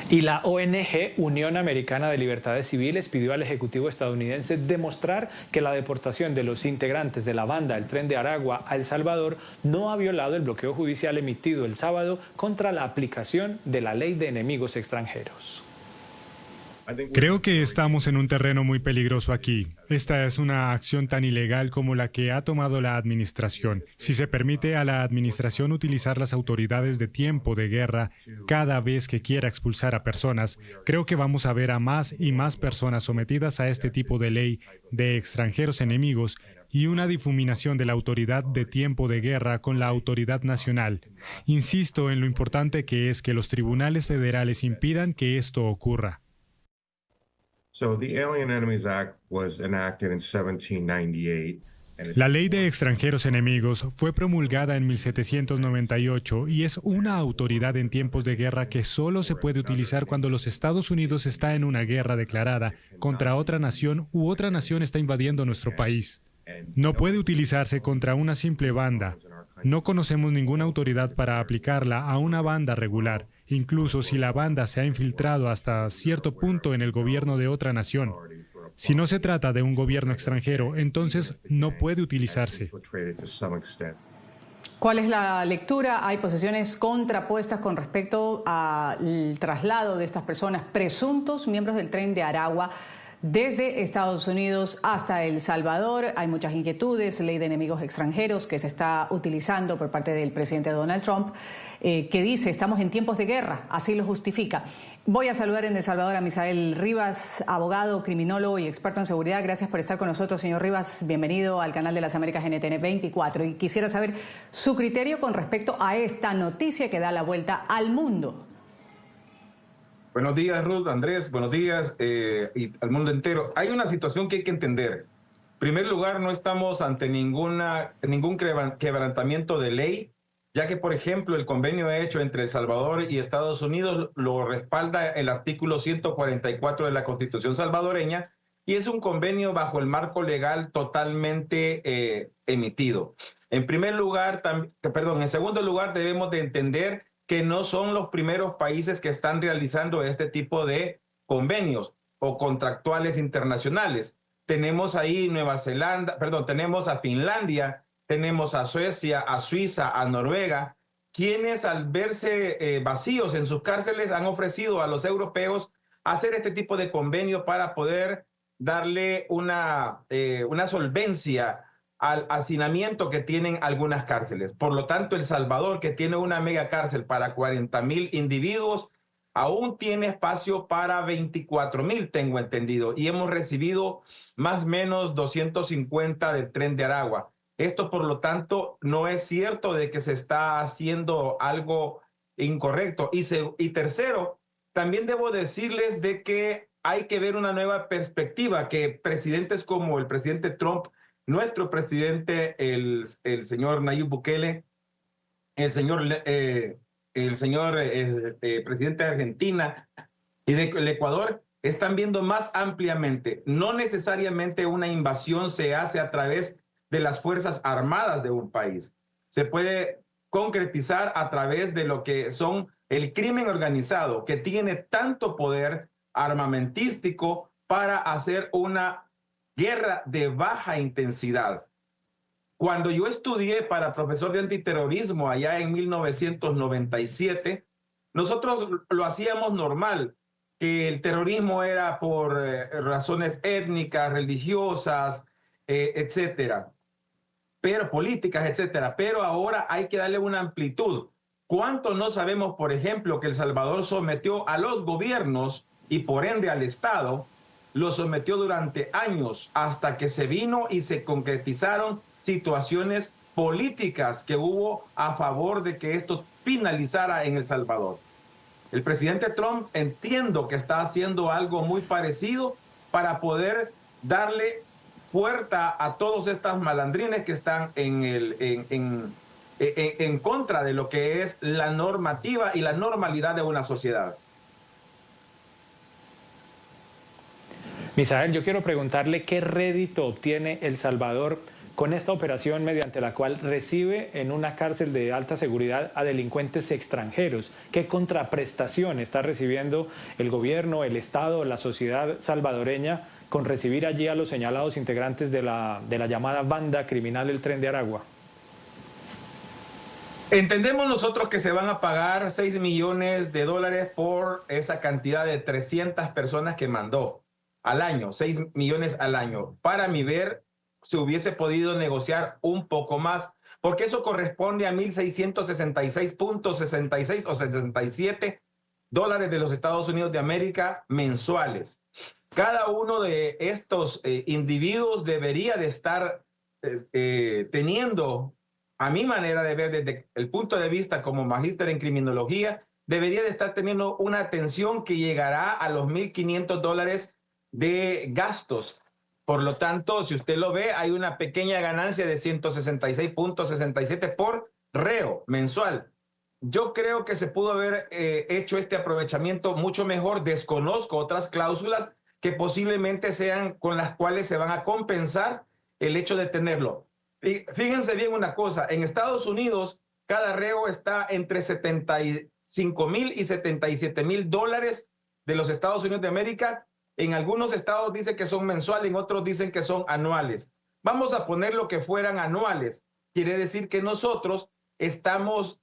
Y la ONG Unión Americana de Libertades Civiles pidió al Ejecutivo estadounidense demostrar que la deportación de los integrantes de la banda El Tren de Aragua a El Salvador no ha violado el bloqueo judicial emitido el sábado contra la aplicación de la Ley de Enemigos Extranjeros. Creo que estamos en un terreno muy peligroso aquí. Esta es una acción tan ilegal como la que ha tomado la administración. Si se permite a la administración utilizar las autoridades de tiempo de guerra cada vez que quiera expulsar a personas, creo que vamos a ver a más y más personas sometidas a este tipo de ley de extranjeros enemigos y una difuminación de la autoridad de tiempo de guerra con la autoridad nacional. Insisto en lo importante que es que los tribunales federales impidan que esto ocurra. So the Alien Enemies Act was enacted in 1798. La Ley de Extranjeros Enemigos fue promulgada en 1798 y es una autoridad en tiempos de guerra que solo se puede utilizar cuando los Estados Unidos está en una guerra declarada contra otra nación u otra nación está invadiendo nuestro país. No puede utilizarse contra una simple banda. No conocemos ninguna autoridad para aplicarla a una banda regular, incluso si la banda se ha infiltrado hasta cierto punto en el gobierno de otra nación. Si no se trata de un gobierno extranjero, entonces no puede utilizarse. ¿Cuál es la lectura? Hay posiciones contrapuestas con respecto al traslado de estas personas, presuntos miembros del Tren de Aragua, desde Estados Unidos hasta El Salvador. Hay muchas inquietudes, ley de enemigos extranjeros que se está utilizando por parte del presidente Donald Trump, que dice estamos en tiempos de guerra, así lo justifica. Voy a saludar en El Salvador a Misael Rivas, abogado, criminólogo y experto en seguridad. Gracias por estar con nosotros, señor Rivas. Bienvenido al canal de las Américas NTN 24. Y quisiera saber su criterio con respecto a esta noticia que da la vuelta al mundo. Buenos días, Ruth, Andrés, buenos días y al mundo entero. Hay una situación que hay que entender. En primer lugar, no estamos ante ningún quebrantamiento de ley, ya que, por ejemplo, el convenio hecho entre El Salvador y Estados Unidos lo respalda el artículo 144 de la Constitución salvadoreña y es un convenio bajo el marco legal totalmente emitido. En segundo lugar, debemos de entender que no son los primeros países que están realizando este tipo de convenios o contractuales internacionales. Tenemos ahí tenemos a Finlandia, tenemos a Suecia, a Suiza, a Noruega, quienes al verse vacíos en sus cárceles han ofrecido a los europeos hacer este tipo de convenio para poder darle una solvencia al hacinamiento que tienen algunas cárceles. Por lo tanto, El Salvador, que tiene una mega cárcel para 40,000 individuos, aún tiene espacio para 24,000, tengo entendido, y hemos recibido más o menos 250 del Tren de Aragua. Esto, por lo tanto, no es cierto de que se está haciendo algo incorrecto. Y tercero, también debo decirles de que hay que ver una nueva perspectiva, que presidentes como el presidente Trump, nuestro presidente, el señor Nayib Bukele, el señor presidente de Argentina y del Ecuador, están viendo más ampliamente. No necesariamente una invasión se hace a través de las Fuerzas Armadas de un país. Se puede concretizar a través de lo que son el crimen organizado, que tiene tanto poder armamentístico para hacer una guerra de baja intensidad. Cuando yo estudié para profesor de antiterrorismo allá en 1997, nosotros lo hacíamos normal, que el terrorismo era por razones étnicas, religiosas, etcétera, pero políticas, etcétera. Pero ahora hay que darle una amplitud. ¿Cuánto no sabemos, por ejemplo, que El Salvador sometió a los gobiernos y por ende al Estado, lo sometió durante años hasta que se vino y se concretizaron situaciones políticas que hubo a favor de que esto finalizara en El Salvador? El presidente Trump entiendo que está haciendo algo muy parecido para poder darle puerta a todos estos malandrines que están en contra de lo que es la normativa y la normalidad de una sociedad. Misael, yo quiero preguntarle qué rédito obtiene El Salvador con esta operación mediante la cual recibe en una cárcel de alta seguridad a delincuentes extranjeros? ¿Qué contraprestación está recibiendo el gobierno, el Estado, la sociedad salvadoreña con recibir allí a los señalados integrantes de la llamada banda criminal del Tren de Aragua? Entendemos nosotros que se van a pagar $6 millones por esa cantidad de 300 personas que mandó al año, 6 millones al año. Para mi ver, se hubiese podido negociar un poco más, porque eso corresponde a 1.666.66 o 67 dólares de los Estados Unidos de América mensuales. Cada uno de estos individuos debería de estar teniendo, a mi manera de ver desde el punto de vista como magíster en criminología, debería de estar teniendo una atención que llegará a los $1.500 de gastos. Por lo tanto, si usted lo ve, hay una pequeña ganancia de 166.67 por reo mensual. Yo creo que se pudo haber hecho este aprovechamiento mucho mejor. Desconozco otras cláusulas que posiblemente sean con las cuales se van a compensar el hecho de tenerlo. Fíjense bien una cosa, en Estados Unidos cada reo está entre 75,000 y 77,000 dólares de los Estados Unidos de América. En algunos estados dicen que son mensuales, en otros dicen que son anuales. Vamos a poner lo que fueran anuales. Quiere decir que nosotros estamos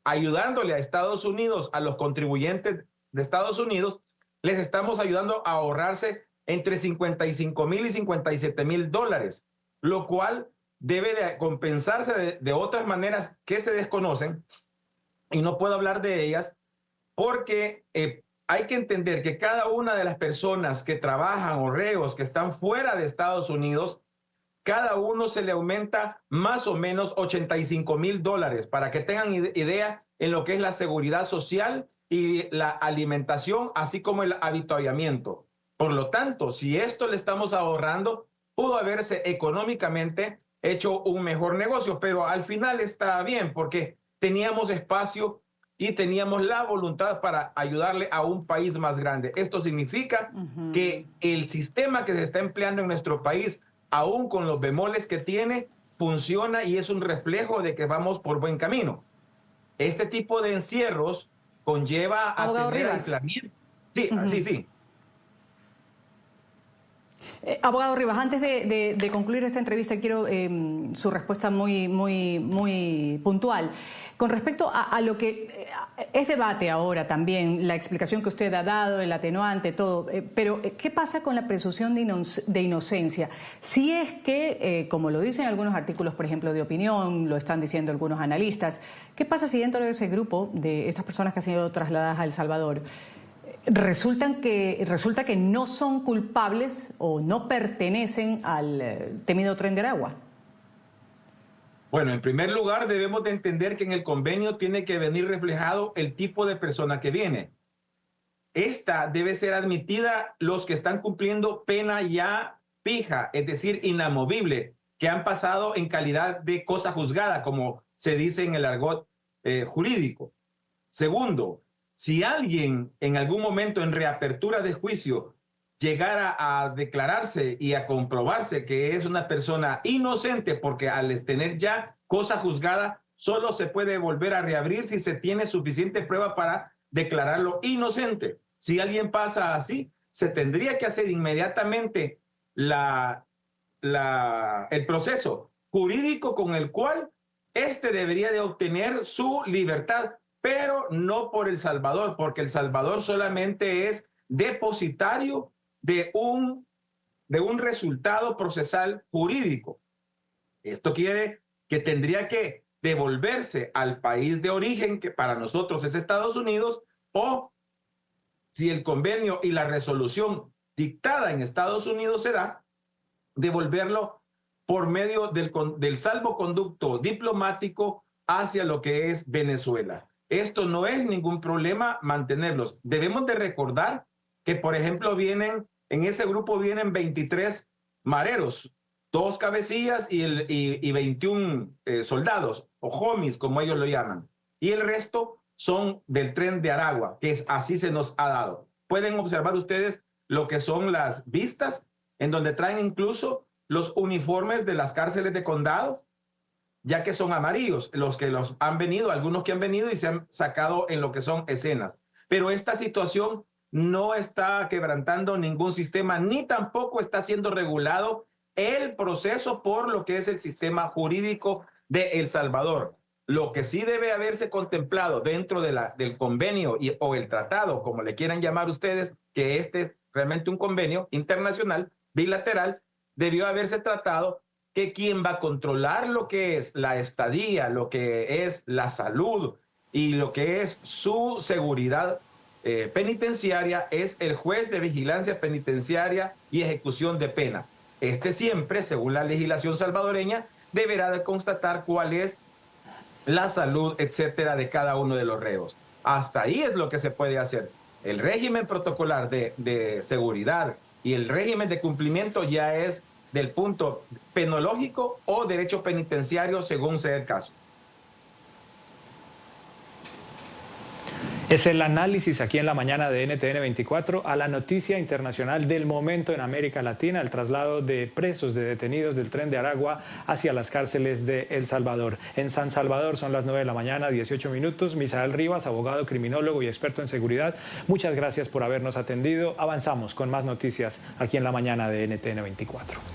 ayudándole a Estados Unidos, a los contribuyentes de Estados Unidos, les estamos ayudando a ahorrarse entre 55,000 y 57,000 dólares, lo cual debe de compensarse de otras maneras que se desconocen, y no puedo hablar de ellas, porque hay que entender que cada una de las personas que trabajan o reos que están fuera de Estados Unidos, cada uno se le aumenta más o menos 85,000 dólares, para que tengan idea en lo que es la seguridad social y la alimentación, así como el habituallamiento. Por lo tanto, si esto le estamos ahorrando, pudo haberse económicamente hecho un mejor negocio, pero al final está bien porque teníamos espacio y teníamos la voluntad para ayudarle a un país más grande. Esto significa que el sistema que se está empleando en nuestro país, aún con los bemoles que tiene, funciona y es un reflejo de que vamos por buen camino. Este tipo de encierros conlleva a Abogado tener Rivas. aislamiento. Sí, sí. Abogado Rivas, antes de concluir esta entrevista, quiero su respuesta muy puntual. Con respecto a lo que es debate ahora también, la explicación que usted ha dado, el atenuante, todo, pero ¿qué pasa con la presunción de inocencia? Si es que, como lo dicen algunos artículos, por ejemplo, de opinión, lo están diciendo algunos analistas, ¿qué pasa si dentro de ese grupo de estas personas que han sido trasladadas a El Salvador resulta que no son culpables o no pertenecen al temido Tren de Aragua? Bueno, en primer lugar debemos de entender que en el convenio tiene que venir reflejado el tipo de persona que viene. Esta debe ser admitida los que están cumpliendo pena ya fija, es decir, inamovible, que han pasado en calidad de cosa juzgada, como se dice en el argot jurídico. Segundo, si alguien en algún momento en reapertura de juicio llegara a declararse y a comprobarse que es una persona inocente, porque al tener ya cosa juzgada, solo se puede volver a reabrir si se tiene suficiente prueba para declararlo inocente. Si alguien pasa así, se tendría que hacer inmediatamente el proceso jurídico con el cual éste debería de obtener su libertad, pero no por El Salvador, porque El Salvador solamente es depositario de un resultado procesal jurídico. Esto quiere que tendría que devolverse al país de origen, que para nosotros es Estados Unidos, o si el convenio y la resolución dictada en Estados Unidos se da, devolverlo por medio del salvoconducto diplomático hacia lo que es Venezuela. Esto no es ningún problema mantenerlos. Debemos de recordar que, por ejemplo, en ese grupo vienen 23 mareros, 2 cabecillas y 21 soldados, o homies, como ellos lo llaman. Y el resto son del Tren de Aragua, que así se nos ha dado. Pueden observar ustedes lo que son las vistas, en donde traen incluso los uniformes de las cárceles de condado, ya que son amarillos, los que los han venido, algunos que han venido y se han sacado en lo que son escenas. Pero esta situación no está quebrantando ningún sistema, ni tampoco está siendo regulado el proceso por lo que es el sistema jurídico de El Salvador. Lo que sí debe haberse contemplado dentro de del convenio o el tratado, como le quieran llamar ustedes, que este es realmente un convenio internacional, bilateral, debió haberse tratado que quien va a controlar lo que es la estadía, lo que es la salud y lo que es su seguridad penitenciaria es el juez de vigilancia penitenciaria y ejecución de pena. Este siempre, según la legislación salvadoreña, deberá de constatar cuál es la salud, etcétera, de cada uno de los reos. Hasta ahí es lo que se puede hacer. El régimen protocolar de seguridad y el régimen de cumplimiento ya es del punto penológico o derecho penitenciario, según sea el caso. Es el análisis aquí en la mañana de NTN 24 a la noticia internacional del momento en América Latina, el traslado de presos, de detenidos del Tren de Aragua hacia las cárceles de El Salvador. En San Salvador son las 9 de la mañana, 18 minutos. Misael Rivas, abogado, criminólogo y experto en seguridad, muchas gracias por habernos atendido. Avanzamos con más noticias aquí en la mañana de NTN 24.